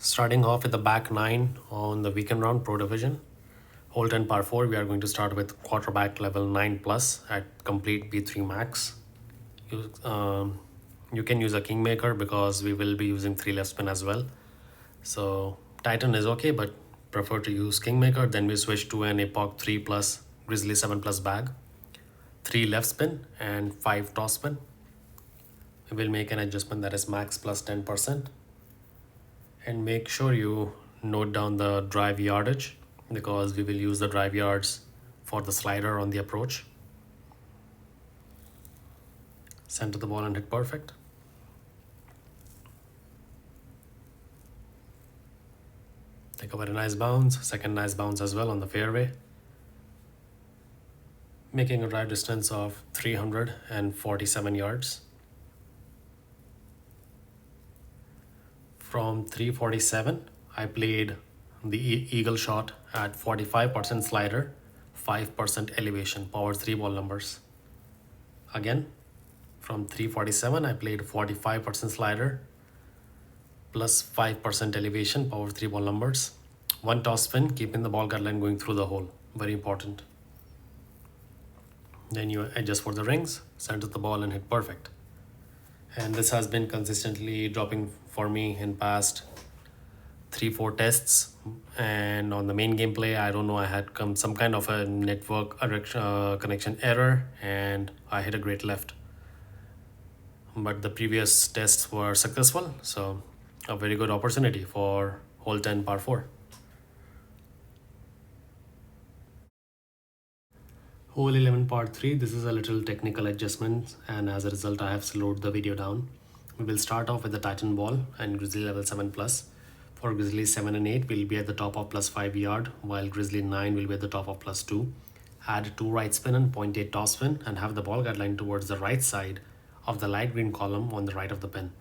Starting off with the back nine on the weekend round Pro Division. Hole 10 par 4, we are going to start with quarterback level 9 plus at complete B3 max. You can use a Kingmaker because we will be using 3 left spin as well. So Titan is okay, but prefer to use Kingmaker. Then we switch to an Epoch 3 plus Grizzly 7 plus bag. 3 left spin and 5 toss spin. We will make an adjustment that is max plus 10%. And make sure you note down the drive yardage because we will use the drive yards for the slider on the approach. Center the ball and hit perfect. Take a very nice bounce, second nice bounce as well on the fairway. Making a drive distance of 347 yards. From 347, I played the eagle shot at 45% slider, 5% elevation, power 3 ball numbers. Again, from 347, I played 45% slider plus 5% elevation, power 3 ball numbers. 1 toss spin, keeping the ball guideline going through the hole. Very important. Then you adjust for the rings, center the ball and hit perfect. And this has been consistently dropping for me in past 3-4 tests. And on the main gameplay, I don't know, I had some kind of a network connection error and I hit a great left. But the previous tests were successful, so a very good opportunity for hole 10 par 4. Hole 11 part 3, this is a little technical adjustment and as a result I have slowed the video down. We will start off with the Titan ball and Grizzly level 7 plus. For Grizzly 7 and 8 will be at the top of plus 5 yard while Grizzly 9 will be at the top of plus 2. Add 2 right spin and 0.8 toss spin and have the ball guideline towards the right side of the light green column on the right of the pin.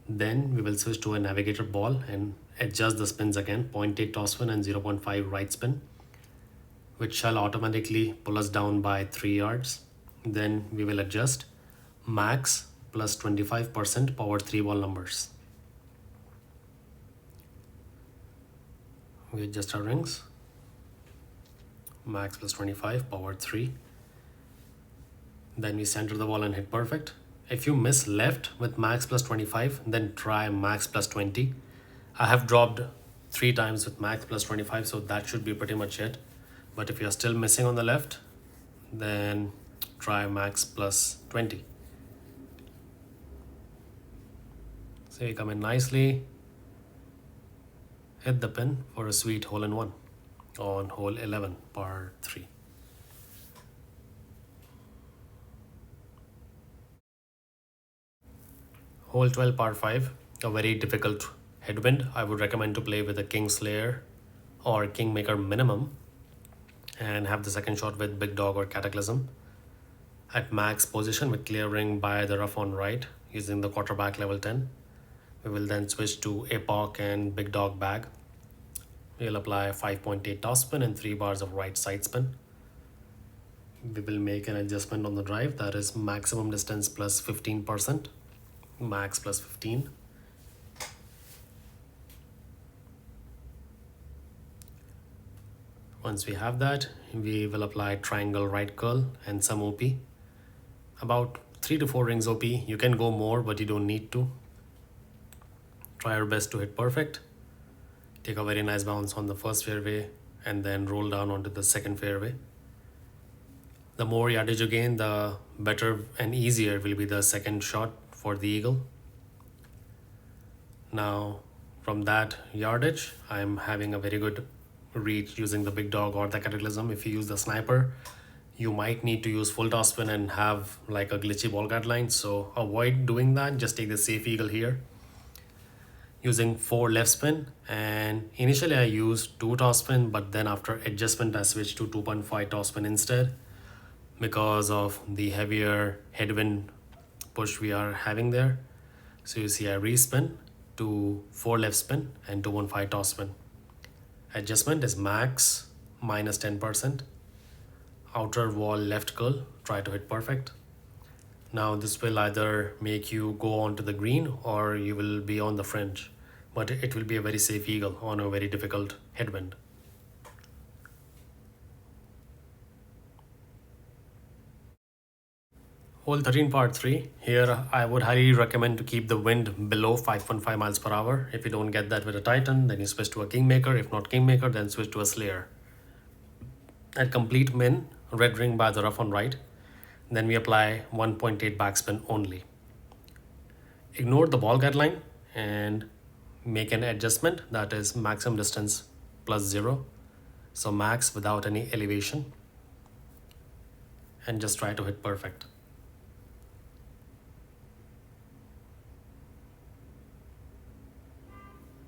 Then we will switch to a navigator ball and adjust the spins again, 0.8 toss spin and 0.5 right spin, which shall automatically pull us down by 3 yards. Then we will adjust max plus 25% power 3 ball numbers. We adjust our rings, max plus 25, power 3. Then we center the ball and hit perfect. If you miss left with max plus 25, then try max plus 20. I have dropped 3 times with max plus 25, so that should be pretty much it. But if you're still missing on the left, then try max plus 20. So you come in nicely, hit the pin for a sweet hole in one on hole 11 par 3. Hole 12 par 5, a very difficult headwind. I would recommend to play with a Kingslayer or Kingmaker minimum and have the second shot with Big Dog or Cataclysm at max position with clearing by the rough on right using the quarterback level 10. We will then switch to Epoch and Big Dog bag. We'll apply 5.8 toss spin and 3 bars of right side spin. We will make an adjustment on the drive, that is maximum distance plus 15%, max plus 15. Once we have that, we will apply triangle right curl and some OP. About 3 to 4 rings OP. You can go more, but you don't need to. Try our best to hit perfect. Take a very nice bounce on the first fairway and then roll down onto the second fairway. The more yardage you gain, the better and easier will be the second shot for the eagle. Now, from that yardage, I'm having a very good reach using the Big Dog or the Cataclysm. If you use the sniper, you might need to use full toss spin and have like a glitchy ball guideline, so avoid doing that. Just take the safe eagle here using 4 left spin, and initially I used 2 toss spin, but then after adjustment I switched to 2.5 toss spin instead because of the heavier headwind push we are having there. So you see I respin to 4 left spin and 2.5 toss spin. Adjustment is max minus 10%. Outer wall left curl, try to hit perfect. Now this will either make you go onto the green or you will be on the fringe. but it will be a very safe eagle on a very difficult headwind. Hole 13 part 3. Here I would highly recommend to keep the wind below 5.5 miles per hour. If you don't get that with a Titan, then you switch to a Kingmaker. If not Kingmaker, then switch to a Slayer. At complete min, red ring by the rough on right. Then we apply 1.8 backspin only. Ignore the ball guideline and make an adjustment, that is maximum distance plus 0. So max without any elevation. And just try to hit perfect.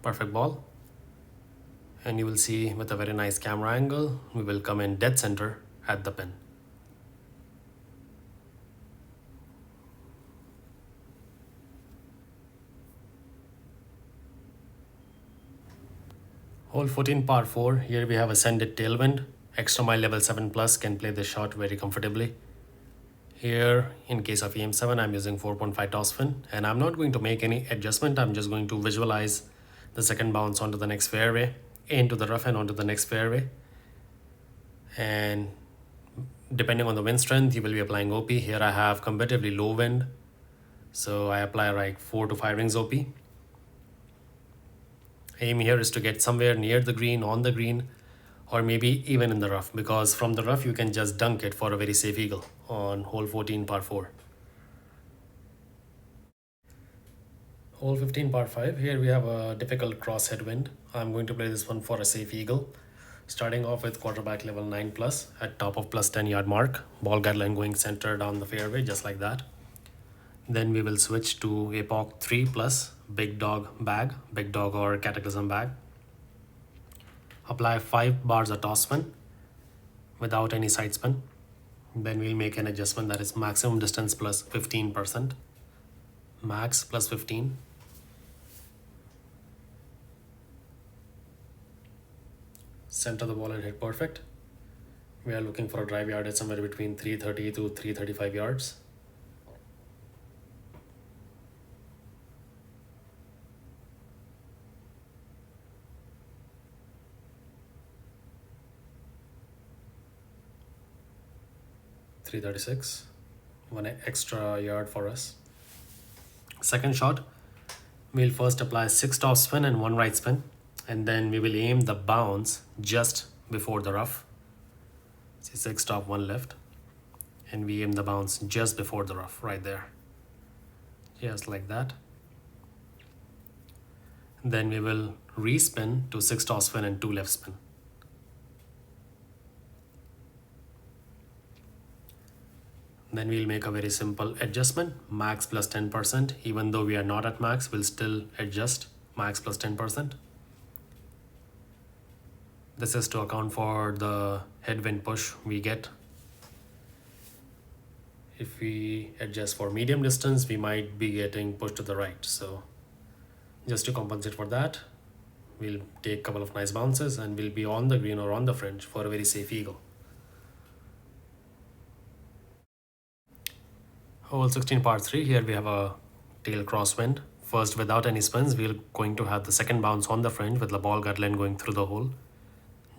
Perfect ball. And you will see with a very nice camera angle, we will come in dead center at the pin. Hole 14 par 4, here we have ascended tailwind. Extra mile level 7 plus can play this shot very comfortably. Here, in case of EM7, I'm using 4.5 topspin, and I'm not going to make any adjustment. I'm just going to visualize the second bounce onto the next fairway, into the rough and onto the next fairway. And depending on the wind strength, you will be applying OP. Here I have comparatively low wind, so I apply like 4 to 5 rings OP. Aim here is to get somewhere near the green, on the green, or maybe even in the rough, because from the rough you can just dunk it for a very safe eagle on hole 14 par 4. Hole 15 par 5, here we have a difficult cross headwind. I'm going to play this one for a safe eagle. Starting off with quarterback level 9 plus at top of plus 10 yard mark. Ball guideline going center down the fairway just like that. Then we will switch to Epoch 3 plus big dog bag, big dog or cataclysm bag. Apply 5 bars of toss spin without any side spin. Then we'll make an adjustment, that is maximum distance plus 15%. Max plus 15. Center the ball and hit perfect. We are looking for a drive yardage somewhere between 330 to 335 yards. .336, 1 extra yard for us. Second shot, we'll first apply 6 top spin and 1 right spin, and then we will aim the bounce just before the rough. See, 6 top, 1 left, and we aim the bounce just before the rough right there, just like that. Then we will respin to 6 top spin and 2 left spin. Then we'll make a very simple adjustment, max plus 10%. Even though we are not at max, we'll still adjust max plus 10%. This is to account for the headwind push we get. If we adjust for medium distance, we might be getting pushed to the right. So just to compensate for that, we'll take a couple of nice bounces and we'll be on the green or on the fringe for a very safe eagle. Hole 16 par 3, here we have a tail crosswind. First, without any spins, we're going to have the second bounce on the fringe with the ball guideline going through the hole,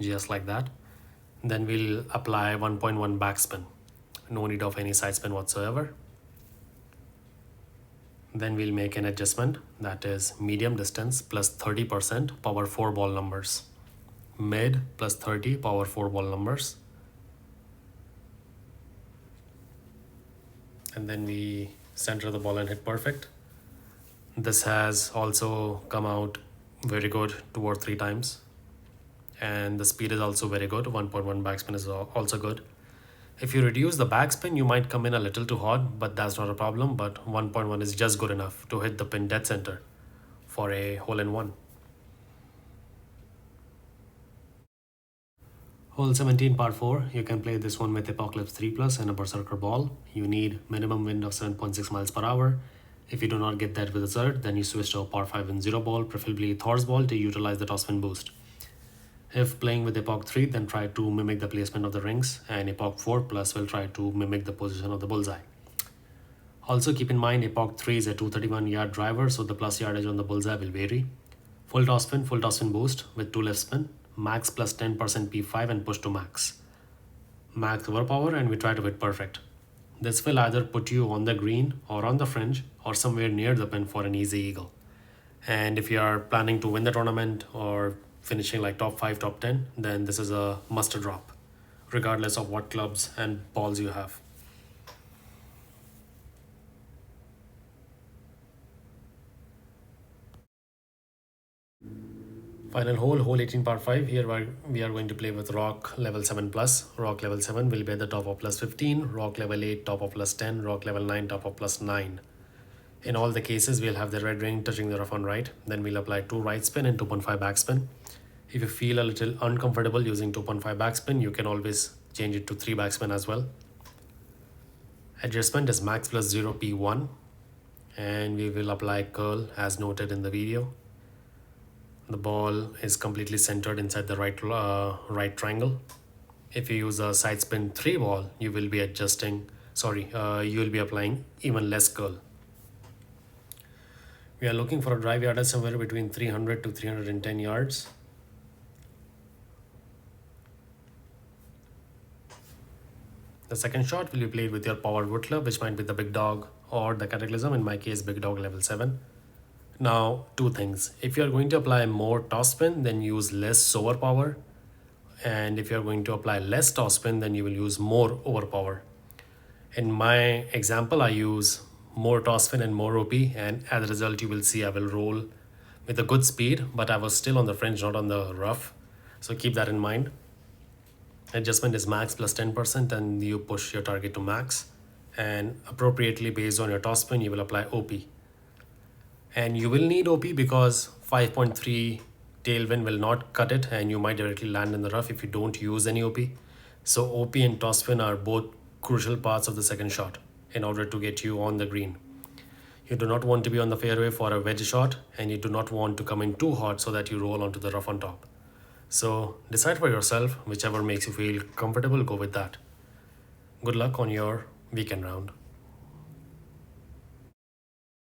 just like that. Then we'll apply 1.1 backspin. No need of any side spin whatsoever. Then we'll make an adjustment, that is medium distance plus 30% power 4 ball numbers. Mid plus 30 power 4 ball numbers. And then we center the ball and hit perfect. This has also come out very good 2 or 3 times. And the speed is also very good. 1.1 backspin is also good. If you reduce the backspin, you might come in a little too hot, but that's not a problem. But 1.1 is just good enough to hit the pin dead center for a hole-in-one. Hole 17 par 4, you can play this one with Apocalypse 3 plus and a Berserker ball. You need minimum wind of 7.6 miles per hour. If you do not get that with a Zert, then you switch to a par 5 and 0 ball, preferably Thor's ball to utilize the topspin boost. If playing with Epoch 3, then try to mimic the placement of the rings, and Epoch 4 plus will try to mimic the position of the bullseye. Also keep in mind Epoch 3 is a 231 yard driver, so the plus yardage on the bullseye will vary. full topspin boost with 2 left spin, max plus 10% P5 and push to max. Max overpower and we try to hit perfect. This will either put you on the green or on the fringe or somewhere near the pin for an easy eagle. And if you are planning to win the tournament or finishing like top 5, top 10, then this is a must drop, regardless of what clubs and balls you have. Final hole, hole 18 par 5. Here we are going to play with rock level 7 plus. Rock level 7 will be at the top of plus 15, rock level 8 top of plus 10, rock level 9 top of plus 9. In all the cases, we'll have the red ring touching the rough on right. Then we'll apply 2 right spin and 2.5 backspin. If you feel a little uncomfortable using 2.5 backspin, you can always change it to 3 backspin as well. Adjustment is max plus 0 P1 and we will apply curl as noted in the video. The ball is completely centered inside the right triangle. If you use a side spin 3 ball, you will be you will be applying even less curl. We are looking for a drive yardage somewhere between 300 to 310 yards. The second shot will be played with your powered wood club, which might be the big dog or the cataclysm, in my case big dog level 7. Now, two things. If you are going to apply more topspin, then use less overpower. And if you are going to apply less topspin, then you will use more overpower. In my example, I use more topspin and more OP, and as a result, you will see I will roll with a good speed, but I was still on the fringe, not on the rough. So keep that in mind. Adjustment is max plus 10%, and you push your target to max. And appropriately based on your topspin, you will apply OP. And you will need OP because 5.3 tailwind will not cut it and you might directly land in the rough if you don't use any OP. So OP and topspin are both crucial parts of the second shot in order to get you on the green. You do not want to be on the fairway for a wedge shot and you do not want to come in too hot so that you roll onto the rough on top. So decide for yourself, whichever makes you feel comfortable, go with that. Good luck on your weekend round.